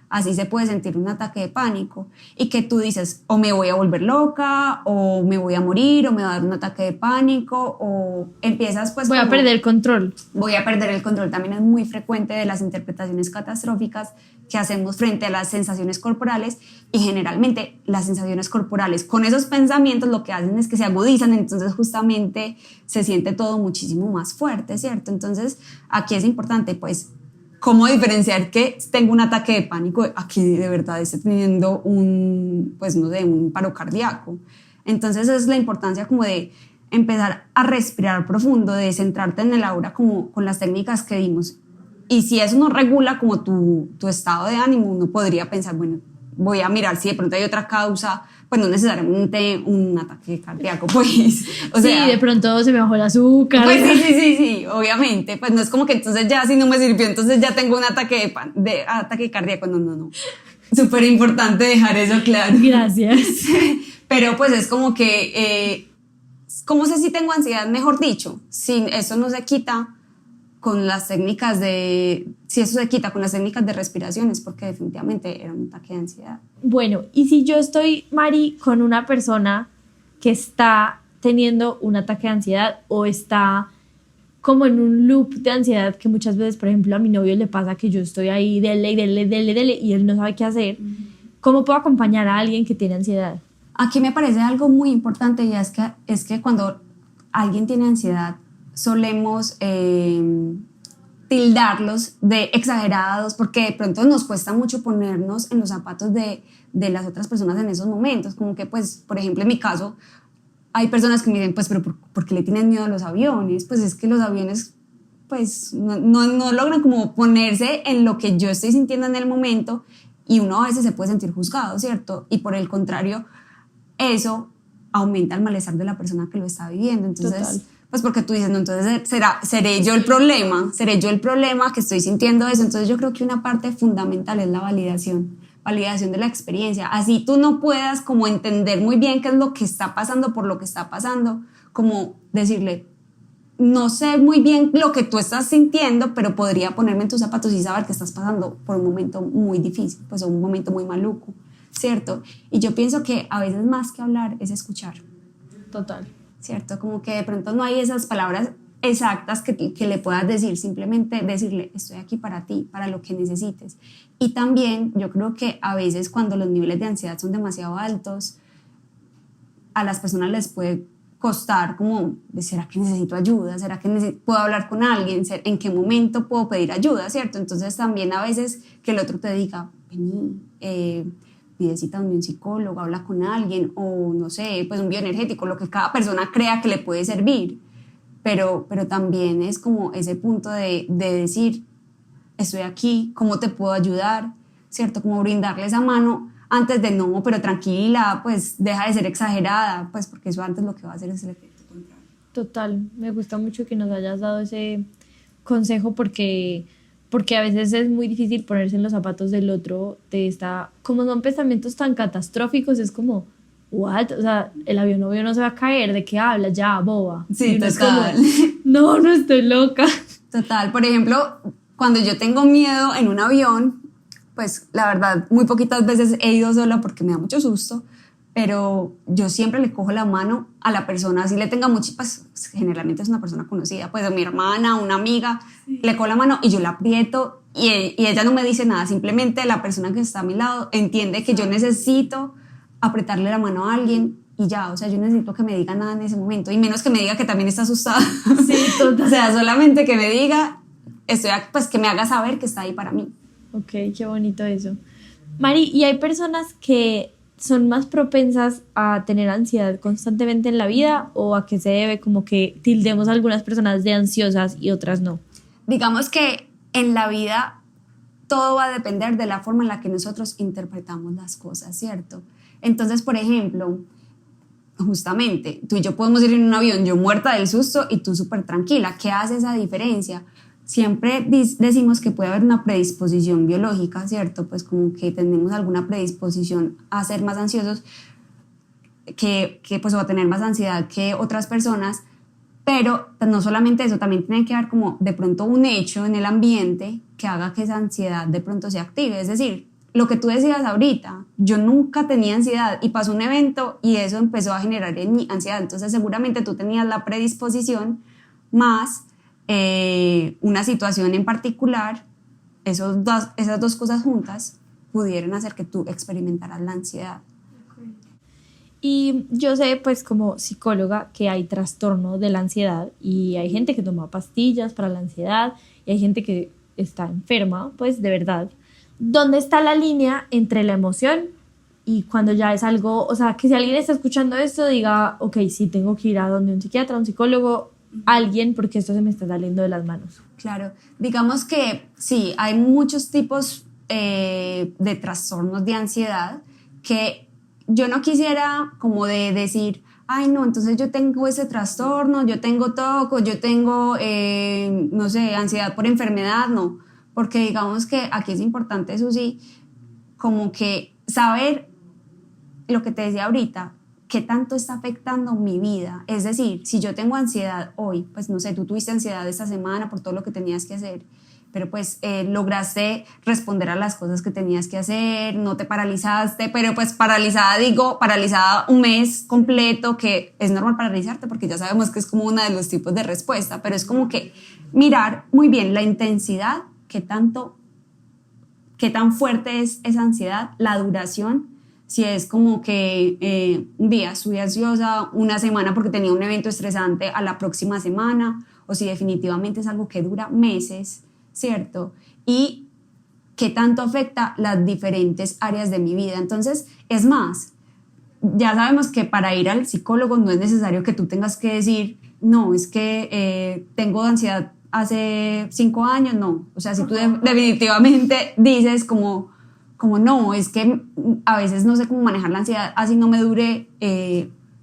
así se puede sentir un ataque de pánico y que tú dices o me voy a volver loca o me voy a morir o me va a dar un ataque de pánico o empiezas pues
voy a perder el control.
Voy a perder el control. También es muy frecuente de las interpretaciones catastróficas que hacemos frente a las sensaciones corporales y generalmente las sensaciones corporales con esos pensamientos lo que hacen es que se agudizan, entonces justamente se siente todo muchísimo más fuerte, ¿cierto? Entonces aquí es importante pues cómo diferenciar que tengo un ataque de pánico a que de verdad esté teniendo un, pues no sé, un paro cardíaco. Entonces esa es la importancia como de empezar a respirar profundo, de centrarte en el ahora como con las técnicas que dimos. Y si eso no regula como tu estado de ánimo, uno podría pensar, bueno, voy a mirar si de pronto hay otra causa, pues no necesariamente un ataque cardíaco, pues. O sea,
sí, de pronto se me bajó el azúcar.
Pues sí, obviamente. Pues no es como que entonces ya si no me sirvió, entonces ya tengo un ataque de ataque cardíaco. No. Súper importante dejar eso claro.
Gracias.
Pero pues es como que, ¿cómo sé si tengo ansiedad? Mejor dicho, si eso no se quita con las técnicas de, si eso se quita con las técnicas de respiración es porque definitivamente era un ataque de ansiedad.
Bueno, y si yo estoy, Mari, con una persona que está teniendo un ataque de ansiedad o está como en un loop de ansiedad que muchas veces, por ejemplo, a mi novio le pasa que yo estoy ahí, dele y él no sabe qué hacer, ¿cómo puedo acompañar a alguien que tiene ansiedad?
Aquí me parece algo muy importante y es que cuando alguien tiene ansiedad solemos tildarlos de exagerados porque de pronto nos cuesta mucho ponernos en los zapatos de las otras personas en esos momentos, como que pues por ejemplo en mi caso hay personas que me dicen pues pero ¿por qué le tienen miedo a los aviones? Pues es que los aviones pues no logran como ponerse en lo que yo estoy sintiendo en el momento y uno a veces se puede sentir juzgado, ¿cierto? Y por el contrario eso aumenta el malestar de la persona que lo está viviendo, entonces
Total.
pues porque tú dices, no, entonces seré yo el problema que estoy sintiendo eso. Entonces yo creo que una parte fundamental es la validación de la experiencia. Así tú no puedas como entender muy bien qué es lo que está pasando por lo que está pasando, como decirle, no sé muy bien lo que tú estás sintiendo, pero podría ponerme en tus zapatos y saber que estás pasando por un momento muy difícil, pues un momento muy maluco, ¿cierto? Y yo pienso que a veces más que hablar es escuchar.
Total.
¿Cierto? Como que de pronto no hay esas palabras exactas que le puedas decir, simplemente decirle, estoy aquí para ti, para lo que necesites. Y también yo creo que a veces cuando los niveles de ansiedad son demasiado altos, a las personas les puede costar como, ¿será que necesito ayuda? ¿Será que puedo hablar con alguien? ¿En qué momento puedo pedir ayuda? ¿Cierto? Entonces también a veces que el otro te diga, vení, pide cita donde un psicólogo, habla con alguien o no sé, pues un bioenergético, lo que cada persona crea que le puede servir, pero también es como ese punto de decir, estoy aquí, ¿cómo te puedo ayudar? ¿Cierto? Como brindarle esa mano antes de no, pero tranquila, pues deja de ser exagerada, pues porque eso antes lo que va a hacer es el efecto contrario.
Total, me gusta mucho que nos hayas dado ese consejo porque a veces es muy difícil ponerse en los zapatos del otro, como son pensamientos tan catastróficos, es como, what? O sea, el avión obvio no se va a caer, ¿de qué hablas? Ya, boba.
Sí, total.
Es como, no estoy loca.
Total, por ejemplo, cuando yo tengo miedo en un avión, pues la verdad, muy poquitas veces he ido sola porque me da mucho susto, pero yo siempre le cojo la mano a la persona, así le tenga mucho, pues generalmente es una persona conocida, pues mi hermana, una amiga, sí. Le cojo la mano y yo la aprieto y ella no me dice nada, simplemente la persona que está a mi lado entiende que yo necesito apretarle la mano a alguien y ya, o sea, yo necesito que me diga nada en ese momento y menos que me diga que también está asustada.
Sí, total.
O sea, solamente que me diga, pues que me haga saber que está ahí para mí.
Ok, qué bonito eso. Mari, ¿y hay personas que son más propensas a tener ansiedad constantemente en la vida o a qué se debe como que tildemos a algunas personas de ansiosas y otras no?
Digamos que en la vida todo va a depender de la forma en la que nosotros interpretamos las cosas, ¿cierto? Entonces, por ejemplo, justamente, tú y yo podemos ir en un avión, yo muerta del susto y tú súper tranquila. ¿Qué hace esa diferencia? Siempre decimos que puede haber una predisposición biológica, ¿cierto? Pues como que tenemos alguna predisposición a ser más ansiosos, que pues o a tener más ansiedad que otras personas, pero no solamente eso, también tiene que haber como de pronto un hecho en el ambiente que haga que esa ansiedad de pronto se active, es decir, lo que tú decías ahorita, yo nunca tenía ansiedad y pasó un evento y eso empezó a generar en mí ansiedad. Entonces seguramente tú tenías la predisposición más una situación en particular, esas dos cosas juntas pudieron hacer que tú experimentaras la ansiedad.
Y yo sé, pues como psicóloga, que hay trastorno de la ansiedad y hay gente que toma pastillas para la ansiedad y hay gente que está enferma, pues de verdad. ¿Dónde está la línea entre la emoción y cuando ya es algo, o sea, que si alguien está escuchando esto diga, ok, sí, tengo que ir a donde un psiquiatra, un psicólogo, alguien, porque esto se me está saliendo de las manos?
Claro, digamos que sí, hay muchos tipos de trastornos de ansiedad que yo no quisiera como de decir, ay no, entonces yo tengo ese trastorno, yo tengo TOC, yo tengo, no sé, ansiedad por enfermedad, no, porque digamos que aquí es importante, eso sí, como que saber lo que te decía ahorita, qué tanto está afectando mi vida. Es decir, si yo tengo ansiedad hoy, pues no sé, tú tuviste ansiedad esta semana por todo lo que tenías que hacer, pero pues lograste responder a las cosas que tenías que hacer, no te paralizaste, pero pues paralizada un mes completo, que es normal paralizarte porque ya sabemos que es como uno de los tipos de respuesta, pero es como que mirar muy bien la intensidad, qué tan fuerte es esa ansiedad, la duración, si es como que un día estuve ansiosa, una semana porque tenía un evento estresante a la próxima semana, o si definitivamente es algo que dura meses, ¿cierto? Y qué tanto afecta las diferentes áreas de mi vida. Entonces, es más, ya sabemos que para ir al psicólogo no es necesario que tú tengas que decir, no, es que tengo ansiedad hace 5 años, no. O sea, si tú definitivamente dices como no, es que a veces no sé cómo manejar la ansiedad, así no me dure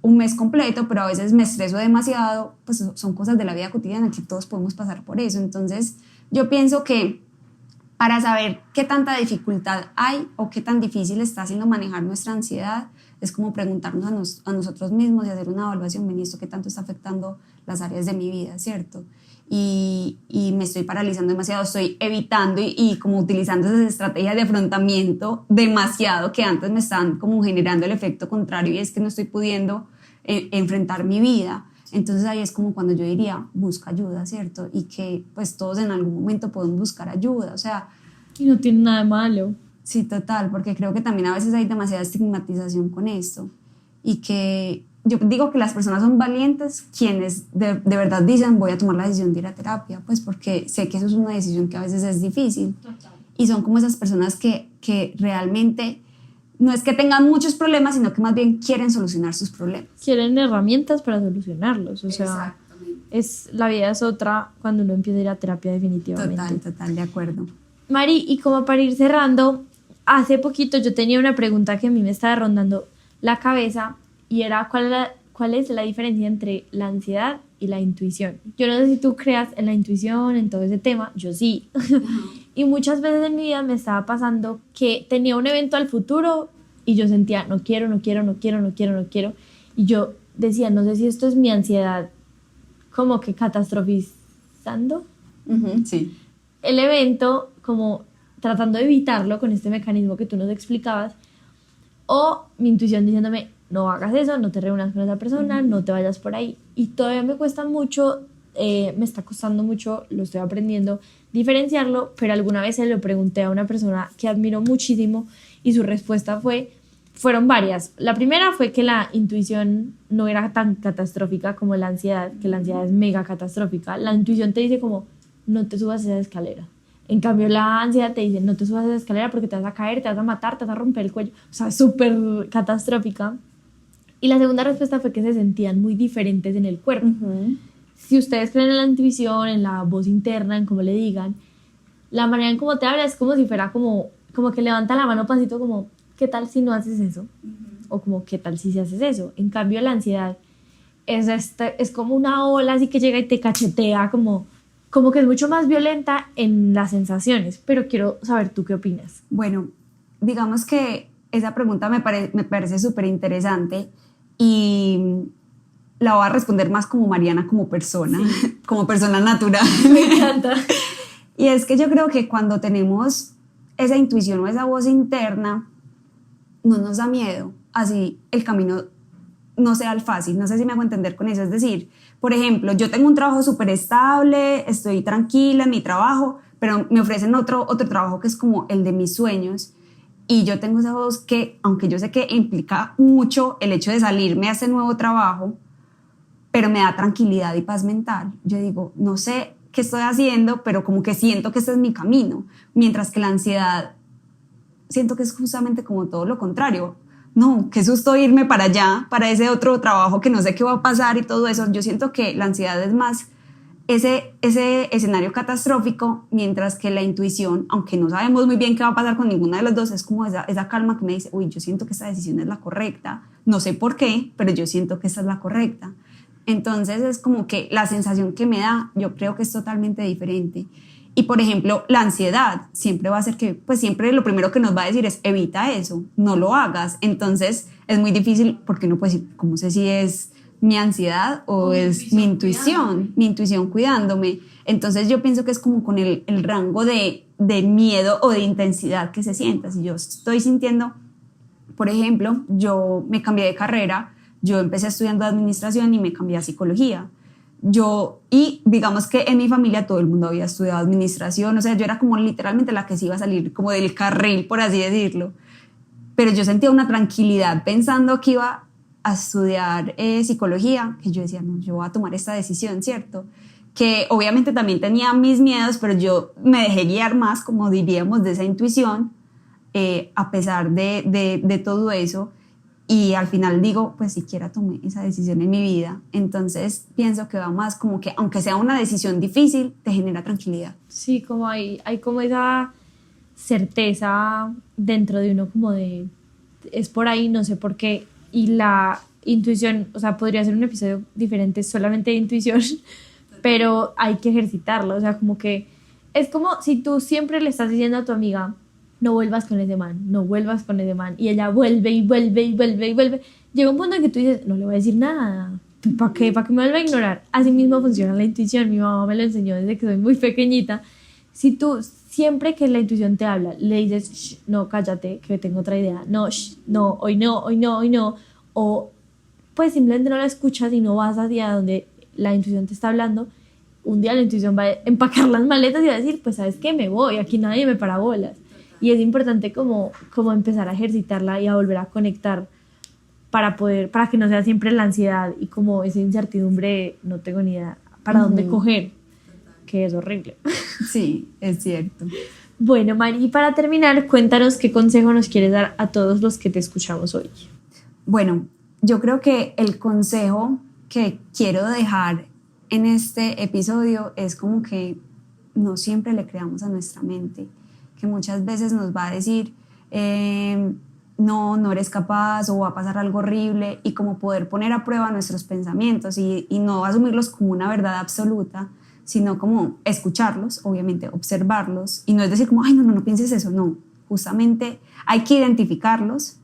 un mes completo, pero a veces me estreso demasiado, pues son cosas de la vida cotidiana que todos podemos pasar por eso. Entonces, yo pienso que para saber qué tanta dificultad hay o qué tan difícil está haciendo manejar nuestra ansiedad, es como preguntarnos a nosotros mismos y hacer una evaluación, ven, esto qué tanto está afectando las áreas de mi vida, ¿cierto? Y me estoy paralizando demasiado, estoy evitando y como utilizando esas estrategias de afrontamiento demasiado que antes me están como generando el efecto contrario y es que no estoy pudiendo enfrentar mi vida. Entonces ahí es como cuando yo diría, busca ayuda, ¿cierto? Y que pues todos en algún momento podemos buscar ayuda, o sea...
Y no tiene nada de malo.
Sí, total, porque creo que también a veces hay demasiada estigmatización con esto y que yo digo que las personas son valientes quienes de verdad dicen voy a tomar la decisión de ir a terapia, pues porque sé que eso es una decisión que a veces es difícil. Total. Y son como esas personas que realmente no es que tengan muchos problemas, sino que más bien quieren solucionar sus problemas.
Quieren herramientas para solucionarlos, o sea, la vida es otra cuando uno empieza a ir a terapia definitivamente.
Total, de acuerdo.
Mari, y como para ir cerrando, hace poquito yo tenía una pregunta que a mí me estaba rondando la cabeza y era ¿cuál es la diferencia entre la ansiedad y la intuición? Yo no sé si tú creas en la intuición, en todo ese tema, yo sí. Y muchas veces en mi vida me estaba pasando que tenía un evento al futuro y yo sentía no quiero. Y yo decía, no sé si esto es mi ansiedad como que catastrofizando.
Sí.
El evento, como tratando de evitarlo con este mecanismo que tú nos explicabas, o mi intuición diciéndome, no hagas eso, no te reúnas con esa persona, no te vayas por ahí. Y todavía me cuesta mucho, me está costando mucho, lo estoy aprendiendo, diferenciarlo, pero alguna vez se lo pregunté a una persona que admiro muchísimo y su respuesta fueron varias. La primera fue que la intuición no era tan catastrófica como la ansiedad, que la ansiedad es mega catastrófica. La intuición te dice como, no te subas esa escalera. En cambio, la ansiedad te dice, no te subas esa escalera porque te vas a caer, te vas a matar, te vas a romper el cuello. O sea, súper catastrófica. Y la segunda respuesta fue que se sentían muy diferentes en el cuerpo. Si ustedes creen en la intuición, en la voz interna, en cómo le digan, la manera en cómo te habla es como si fuera como que levanta la mano pasito como, ¿qué tal si no haces eso? O como, ¿qué tal si haces eso? En cambio, la ansiedad es como una ola así que llega y te cachetea como que es mucho más violenta en las sensaciones, pero quiero saber tú qué opinas.
Bueno, digamos que esa pregunta me parece súper interesante y la voy a responder más como Mariana, como persona, como persona natural.
Me encanta.
Y es que yo creo que cuando tenemos esa intuición o esa voz interna no nos da miedo, así el camino no sea el fácil. No sé si me hago entender con eso. Es decir, por ejemplo, yo tengo un trabajo súper estable, estoy tranquila en mi trabajo, pero me ofrecen otro trabajo que es como el de mis sueños, y yo tengo esa voz que, aunque yo sé que implica mucho el hecho de salirme a ese nuevo trabajo, pero me da tranquilidad y paz mental. Yo digo, no sé qué estoy haciendo, pero como que siento que este es mi camino, mientras que la ansiedad siento que es justamente como todo lo contrario. No, qué susto irme para allá, para ese otro trabajo que no sé qué va a pasar y todo eso. Yo siento que la ansiedad es más ese escenario catastrófico, mientras que la intuición, aunque no sabemos muy bien qué va a pasar con ninguna de las dos, es como esa calma que me dice, uy, yo siento que esta decisión es la correcta, no sé por qué, pero yo siento que esta es la correcta. Entonces es como que la sensación que me da, yo creo que es totalmente diferente. Y por ejemplo, la ansiedad siempre va a ser que, pues siempre lo primero que nos va a decir es evita eso, no lo hagas. Entonces es muy difícil porque uno puede decir, ¿cómo sé si es mi ansiedad o es mi intuición cuidándome? Entonces yo pienso que es como con el rango de miedo o de intensidad que se sienta. Si yo estoy sintiendo, por ejemplo, yo me cambié de carrera, yo empecé estudiando administración y me cambié a psicología. Y digamos que en mi familia todo el mundo había estudiado administración, o sea, yo era como literalmente la que se iba a salir como del carril, por así decirlo. Pero yo sentía una tranquilidad pensando que iba a estudiar psicología, que yo decía, no, yo voy a tomar esta decisión, ¿cierto? Que obviamente también tenía mis miedos, pero yo me dejé guiar más, como diríamos, de esa intuición, a pesar de todo eso. Y al final digo, pues siquiera tomé esa decisión en mi vida. Entonces pienso que va más como que, aunque sea una decisión difícil, te genera tranquilidad.
Sí, como hay como esa certeza dentro de uno, como de, es por ahí, no sé por qué. Y la intuición, o sea, podría ser un episodio diferente solamente de intuición, pero hay que ejercitarlo. O sea, como que es como si tú siempre le estás diciendo a tu amiga, no vuelvas con ese man, no vuelvas con ese man, y ella vuelve y vuelve y vuelve y vuelve. Llega un punto en que tú dices, no le voy a decir nada, ¿para qué? ¿Para qué me vuelva a ignorar? Así mismo funciona la intuición. Mi mamá me lo enseñó desde que soy muy pequeñita. Si tú siempre que la intuición te habla, le dices, shh, no, cállate, que tengo otra idea, no, shh, no, hoy no, hoy no, hoy no, o pues simplemente no la escuchas y no vas hacia donde la intuición te está hablando, un día la intuición va a empacar las maletas y va a decir, pues sabes qué, me voy, aquí nadie me para bolas. Y es importante como empezar a ejercitarla y a volver a conectar para que no sea siempre la ansiedad y como esa incertidumbre de no tengo ni idea para dónde coger, que es horrible.
Sí, es cierto.
Bueno, Mari, y para terminar, cuéntanos qué consejo nos quieres dar a todos los que te escuchamos hoy.
Bueno, yo creo que el consejo que quiero dejar en este episodio es como que no siempre le creamos a nuestra mente, que muchas veces nos va a decir no eres capaz o va a pasar algo horrible, y como poder poner a prueba nuestros pensamientos y no asumirlos como una verdad absoluta, sino como escucharlos, obviamente observarlos, y no es decir como, ay, no pienses eso, no, justamente hay que identificarlos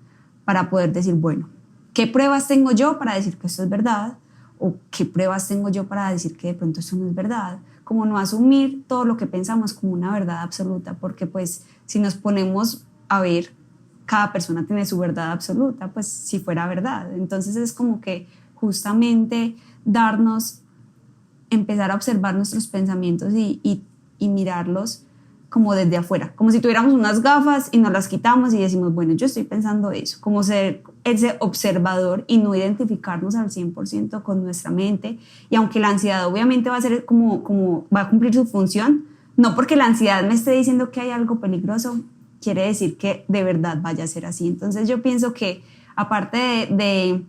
para poder decir, bueno, ¿qué pruebas tengo yo para decir que esto es verdad? ¿O qué pruebas tengo yo para decir que de pronto esto no es verdad? Como no asumir todo lo que pensamos como una verdad absoluta, porque pues si nos ponemos a ver, cada persona tiene su verdad absoluta, pues si fuera verdad. Entonces es como que justamente empezar a observar nuestros pensamientos y mirarlos como desde afuera, como si tuviéramos unas gafas y nos las quitamos y decimos, bueno, yo estoy pensando eso, como ser ese observador y no identificarnos al 100% con nuestra mente. Y aunque la ansiedad obviamente va a ser como va a cumplir su función, no porque la ansiedad me esté diciendo que hay algo peligroso, quiere decir que de verdad vaya a ser así. Entonces yo pienso que aparte de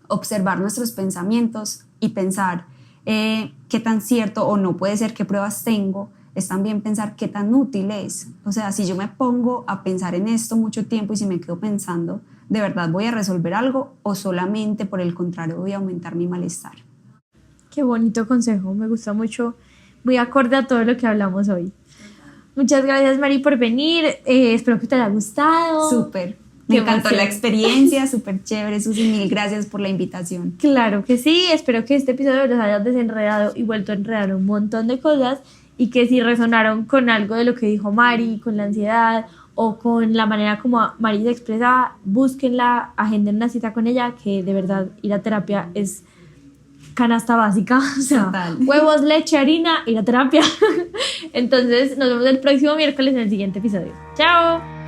observar nuestros pensamientos y pensar qué tan cierto o no puede ser, qué pruebas tengo, es también pensar qué tan útil es. O sea, si yo me pongo a pensar en esto mucho tiempo y si me quedo pensando, ¿de verdad voy a resolver algo o solamente por el contrario voy a aumentar mi malestar?
Qué bonito consejo, me gusta mucho, muy acorde a todo lo que hablamos hoy. Muchas gracias, Mari, por venir, espero que te haya gustado.
Súper. Me encantó la experiencia, súper chévere, Susi, mil gracias por la invitación.
Claro que sí, espero que este episodio los haya desenredado y vuelto a enredar un montón de cosas y que si resonaron con algo de lo que dijo Mari, con la ansiedad o con la manera como Mari se expresaba, búsquenla, agenden una cita con ella, que de verdad ir a terapia es canasta básica, o sea,
Total.
huevos, leche, harina, ir a terapia. Entonces nos vemos el próximo miércoles en el siguiente episodio. ¡Chao!